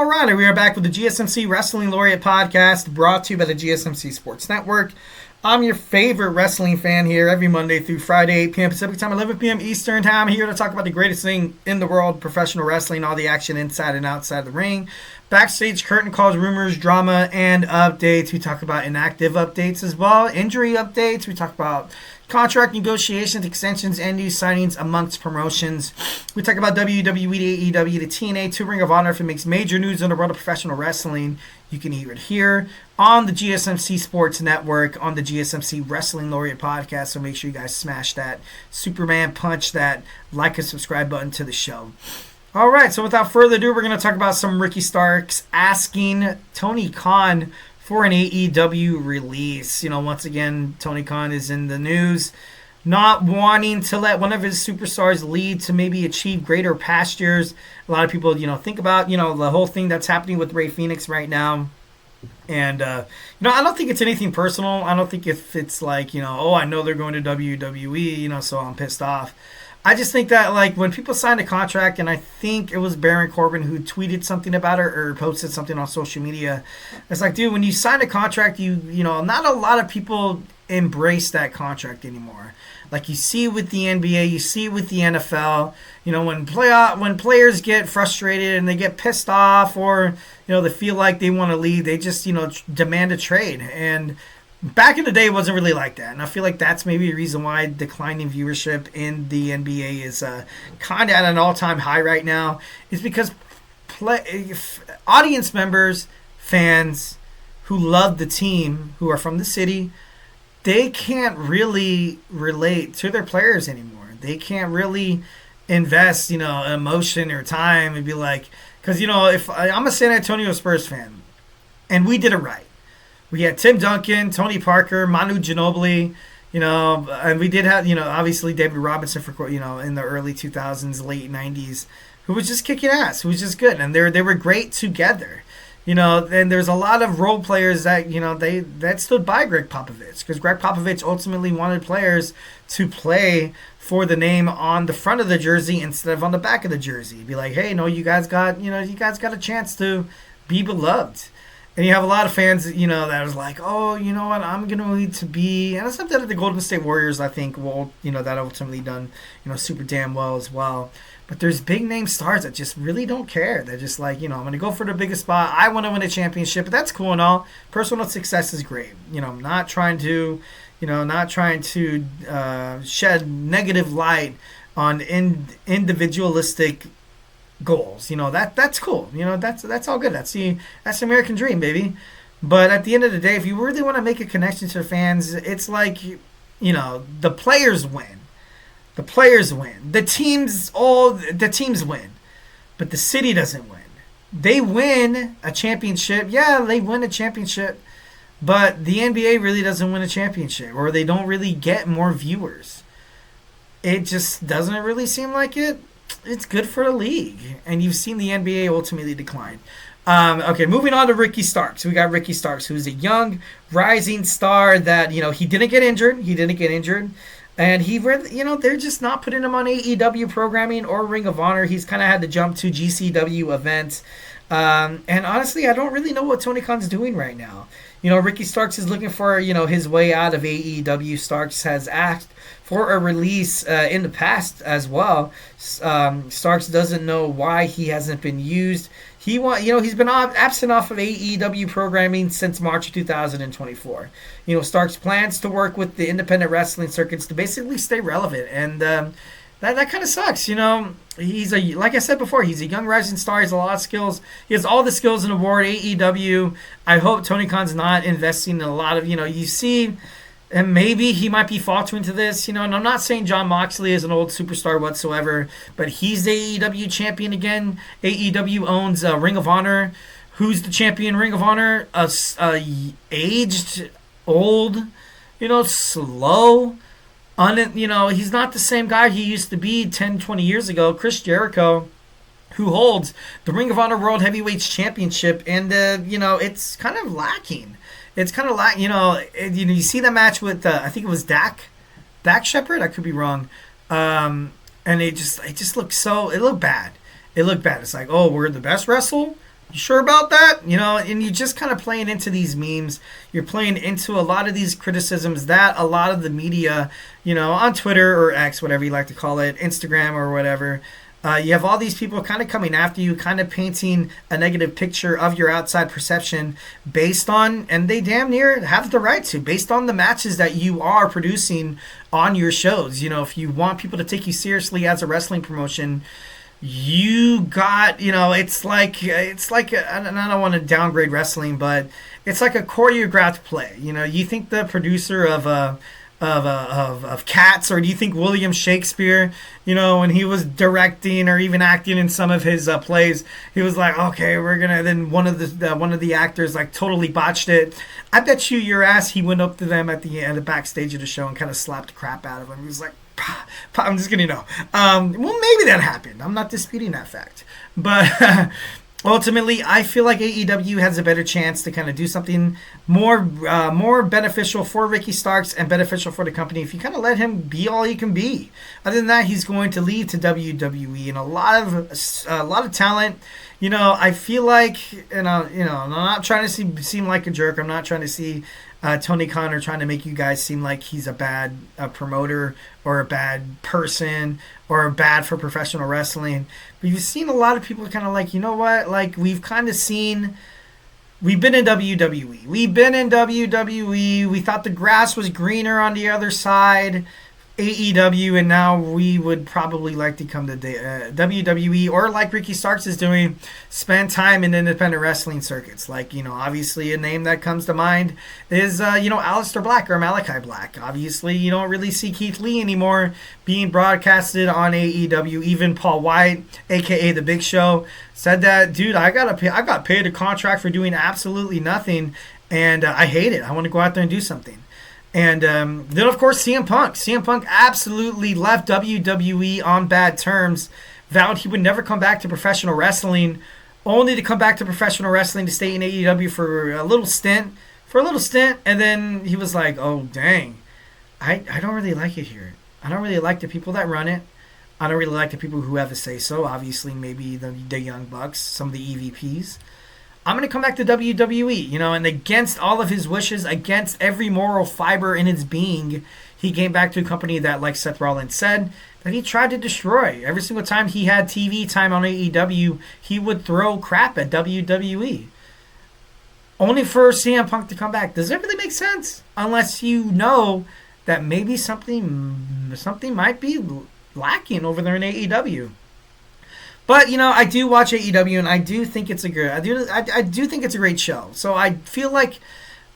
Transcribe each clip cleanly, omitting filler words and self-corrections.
All right, we are back with the GSMC Wrestling Laureate podcast brought to you by the GSMC Sports Network. I'm your favorite wrestling fan here every Monday through Friday, 8 p.m. Pacific time, 11 p.m. Eastern time. Here to talk about the greatest thing in the world, professional wrestling, all the action inside and outside the ring. Backstage curtain calls, rumors, drama, and updates. We talk about inactive updates as well, injury updates. We talk about contract negotiations, extensions, and new signings amongst promotions. We talk about WWE to AEW to TNA to Ring of Honor. If it makes major news in the world of professional wrestling, you can hear it here on the GSMC Sports Network, on the GSMC Wrestling Laureate podcast. So make sure you guys smash that Superman punch, that like and subscribe button to the show. All right, so without further ado, we're going to talk about some Ricky Starks asking Tony Khan for an AEW release. Once again, Tony Khan is in the news, not wanting to let one of his superstars lead to maybe achieve greater pastures. A lot of people, think about, the whole thing that's happening with Rey Fenix right now. And, I don't think it's anything personal. I don't think if it's like, I know they're going to WWE, so I'm pissed off. I just think that, like, when people sign a contract, and I think it was Baron Corbin who tweeted something about it or posted something on social media, it's like, dude, when you sign a contract, not a lot of people embrace that contract anymore. Like you see with the NBA, you see with the NFL, when players get frustrated and they get pissed off or, they feel like they want to leave, they just, demand a trade. And back in the day, it wasn't really like that. And I feel like that's maybe a reason why declining viewership in the NBA is kind of at an all-time high right now, is because audience members, fans who love the team, who are from the city, they can't really relate to their players anymore. They can't really invest, emotion or time and be like, because, if I'm a San Antonio Spurs fan, and we did it right. We had Tim Duncan, Tony Parker, Manu Ginobili, and we did have, obviously David Robinson for, in the early 2000s, late 90s, who was just kicking ass, who was just good, and they were great together. And there's a lot of role players that, that stood by Greg Popovich, because Greg Popovich ultimately wanted players to play for the name on the front of the jersey instead of on the back of the jersey. Be like, hey, no, you guys got a chance to be beloved. And you have a lot of fans, that was like, oh, you know what, I'm going to need to be, and that's something that the Golden State Warriors, I think, will, that ultimately done, super damn well as well. But there's big name stars that just really don't care. They're just like, I'm going to go for the biggest spot. I want to win a championship, but that's cool and all. Personal success is great. Not trying to shed negative light on individualistic goals. That's cool. That's all good. That's the American dream, baby. But at the end of the day, if you really want to make a connection to the fans, it's like, the players win. The players win. The teams win. But the city doesn't win. They win a championship. Yeah, they win a championship. But the NBA really doesn't win a championship, or they don't really get more viewers. It just doesn't really seem like it's good for the league. And you've seen the NBA ultimately decline. Okay, moving on to Ricky Starks. We got Ricky Starks, who's a young, rising star that, he didn't get injured. And he really, they're just not putting him on AEW programming or Ring of Honor. He's kind of had to jump to GCW events. And honestly, I don't really know what Tony Khan's doing right now. Ricky Starks is looking for, his way out of AEW. Starks has asked for a release in the past as well. Starks doesn't know why he hasn't been used. He's been absent off of AEW programming since March 2024. Starks plans to work with the independent wrestling circuits to basically stay relevant, and that kind of sucks. He's like I said before, he's a young rising star. He has a lot of skills. He has all the skills in the world. AEW. I hope Tony Khan's not investing in a lot of you see. And maybe he might be faltering to this, and I'm not saying Jon Moxley is an old superstar whatsoever, but he's the AEW champion again. AEW owns Ring of Honor. Who's the champion Ring of Honor? Aged, old, slow. He's not the same guy he used to be 10, 20 years ago. Chris Jericho, who holds the Ring of Honor World Heavyweights Championship, and, it's kind of lacking. It's kind of like, you see the match with, I think it was Dak Shepard. I could be wrong. And it just looked it looked bad. It's like, oh, we're the best You sure about that? And you're just kind of playing into these memes. You're playing into a lot of these criticisms that a lot of the media, on Twitter or X, whatever you like to call it, Instagram or whatever, you have all these people kind of coming after you, kind of painting a negative picture of your outside perception based on, and they damn near have the right to, based on the matches that you are producing on your shows. If you want people to take you seriously as a wrestling promotion, you got, it's like and I don't want to downgrade wrestling, but it's like a choreographed play. You think the producer of Cats, or do you think William Shakespeare, when he was directing or even acting in some of his plays, he was like, okay, we're gonna, then one of the actors like totally botched it. I bet your ass he went up to them at the backstage of the show and kind of slapped the crap out of him. He was like, I'm just kidding, no. Well, maybe that happened. I'm not disputing that fact. But ultimately, I feel like AEW has a better chance to kind of do something more beneficial for Ricky Starks and beneficial for the company if you kind of let him be all he can be. Other than that, he's going to lead to WWE and a lot of talent. I feel like, I'm not trying to seem like a jerk. I'm not trying to see Tony Khan or trying to make you guys seem like he's a bad promoter or a bad person or bad for professional wrestling. But you've seen a lot of people kind of like, like we've kind of seen, we've been in WWE. We thought the grass was greener on the other side. AEW, and now we would probably like to come to WWE, or like Ricky Starks is doing, spend time in independent wrestling circuits. Like, obviously a name that comes to mind is, Aleister Black or Malachi Black. Obviously, you don't really see Keith Lee anymore being broadcasted on AEW. Even Paul White, aka The Big Show, said that, dude, I got paid a contract for doing absolutely nothing, and I hate it. I want to go out there and do something. And then, of course, CM Punk. CM Punk absolutely left WWE on bad terms, vowed he would never come back to professional wrestling, only to come back to professional wrestling to stay in AEW for a little stint, and then he was like, oh, dang, I don't really like it here. I don't really like the people that run it. I don't really like the people who have a say-so. Obviously, maybe the Young Bucks, some of the EVPs. I'm going to come back to WWE, and against all of his wishes, against every moral fiber in his being, he came back to a company that, like Seth Rollins said, that he tried to destroy. Every single time he had TV time on AEW, he would throw crap at WWE. Only for CM Punk to come back. Does that really make sense? Unless you know that maybe something might be lacking over there in AEW. But I do watch AEW, and I do think it's I do think it's a great show. So I feel like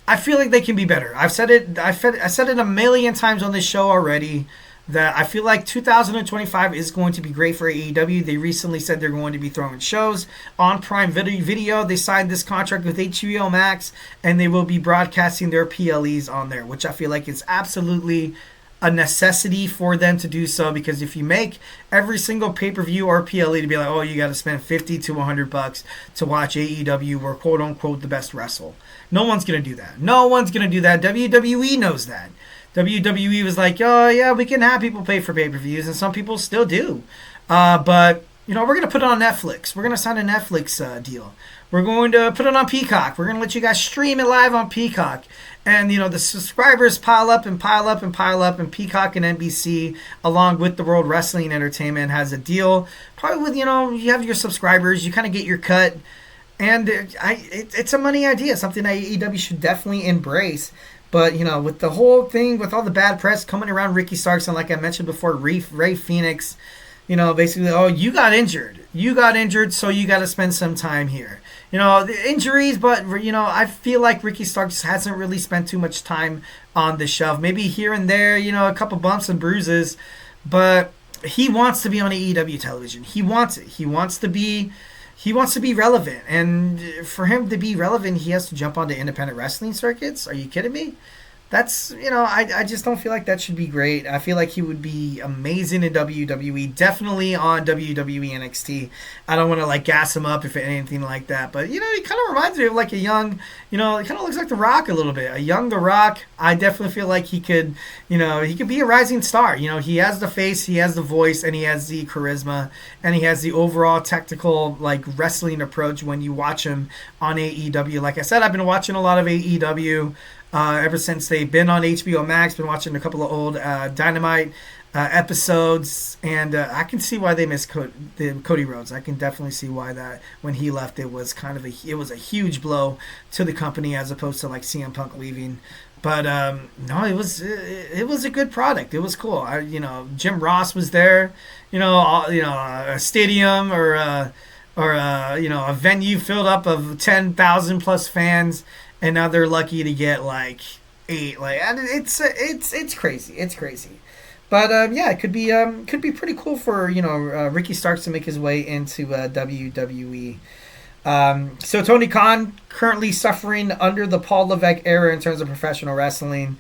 they can be better. I said it a million times on this show already that I feel like 2025 is going to be great for AEW. They recently said they're going to be throwing shows on Prime Video. They signed this contract with HBO Max, and they will be broadcasting their PLEs on there, which I feel like is absolutely a necessity for them to do so, because if you make every single pay-per-view or PLE to be like, oh, you got to spend $50 to $100 to watch AEW or quote-unquote the best wrestle, no one's going to do that. WWE knows that. WWE was like, oh, yeah, we can have people pay for pay-per-views, and some people still do. But, we're going to put it on Netflix. We're going to sign a Netflix deal. We're going to put it on Peacock. We're going to let you guys stream it live on Peacock. And, the subscribers pile up, and Peacock and NBC, along with the World Wrestling Entertainment, has a deal. Probably with, you have your subscribers, you kind of get your cut. And it's a money idea, something that AEW should definitely embrace. But, with the whole thing, with all the bad press coming around Ricky Starks, and like I mentioned before, Ray Phoenix, basically, oh, you got injured, so you got to spend some time here. The injuries, but, I feel like Ricky Starks hasn't really spent too much time on the shelf. Maybe here and there, a couple bumps and bruises, but he wants to be on AEW television. He wants it. He wants to be relevant. And for him to be relevant, he has to jump onto independent wrestling circuits. Are you kidding me? that's, I just don't feel like that should be great. I feel like he would be amazing in WWE, definitely on WWE NXT. I don't want to like gas him up if anything like that, but he kind of reminds me of like a young, it kind of looks like The Rock a little bit. A young The Rock. I definitely feel like he could, he could be a rising star. He has the face, he has the voice, and he has the charisma, and he has the overall technical like wrestling approach when you watch him on AEW. Like I said, I've been watching a lot of AEW ever since they've been on HBO Max. Been watching a couple of old Dynamite episodes, and I can see why they missed Cody Rhodes. I can definitely see why that when he left, it was it was a huge blow to the company as opposed to like CM Punk leaving. But no, it was a good product. It was cool. Jim Ross was there. A stadium or a venue filled up of 10,000 plus fans, and now they're lucky to get like 8. Like it's crazy. It's crazy. But it could be pretty cool for Ricky Starks to make his way into WWE. So Tony Khan currently suffering under the Paul Levesque era in terms of professional wrestling.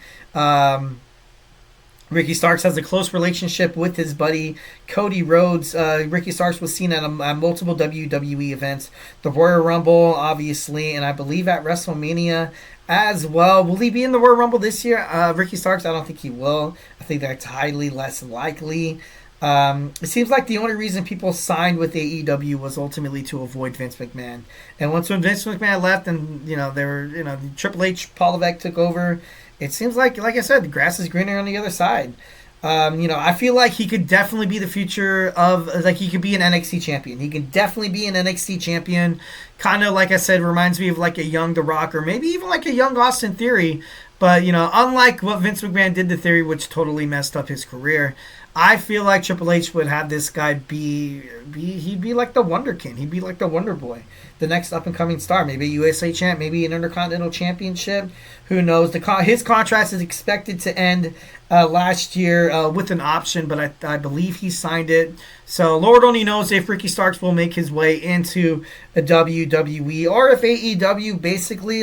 Ricky Starks has a close relationship with his buddy Cody Rhodes. Ricky Starks was seen at multiple WWE events, the Royal Rumble, obviously, and I believe at WrestleMania as well. Will he be in the Royal Rumble this year? Ricky Starks, I don't think he will. I think that's highly less likely. It seems like the only reason people signed with AEW was ultimately to avoid Vince McMahon. And once when Vince McMahon left and, they were, Triple H, Paul Levesque took over, it seems like I said, the grass is greener on the other side. I feel like he could definitely be the future of, like, he could be an NXT champion. He can definitely be an NXT champion. Kind of, like I said, reminds me of, like, a young The Rock or maybe even, like, a young Austin Theory. But, unlike what Vince McMahon did to Theory, which totally messed up his career, I feel like Triple H would have this guy he'd be like the Wonder Kid. He'd be like the Wonder Boy, the next up-and-coming star. Maybe a USA champ, maybe an Intercontinental Championship. Who knows? His contract is expected to end last year with an option, but I believe he signed it. So Lord only knows if Ricky Starks will make his way into a WWE or if AEW basically,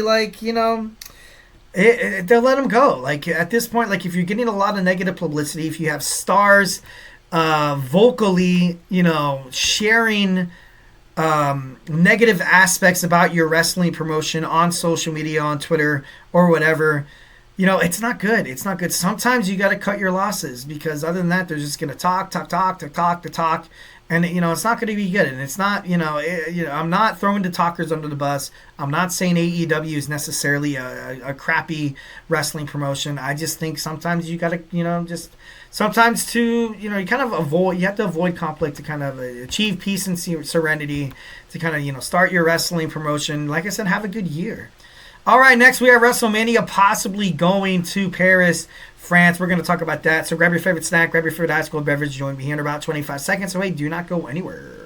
they'll let him go. Like at this point, like if you're getting a lot of negative publicity, if you have stars vocally, sharing negative aspects about your wrestling promotion on social media, on Twitter or whatever, it's not good. It's not good. Sometimes you got to cut your losses because other than that, they're just going to talk. And, it's not going to be good. And it's not, I'm not throwing the talkers under the bus. I'm not saying AEW is necessarily a crappy wrestling promotion. I just think sometimes you got to, sometimes to, you kind of you have to avoid conflict to kind of achieve peace and serenity to kind of, start your wrestling promotion. Like I said, have a good year. All right, next we have WrestleMania possibly going to Paris, France. We're going to talk about that. So grab your favorite snack, grab your favorite ice cold beverage. Join me here in about 25 seconds. So wait, do not go anywhere.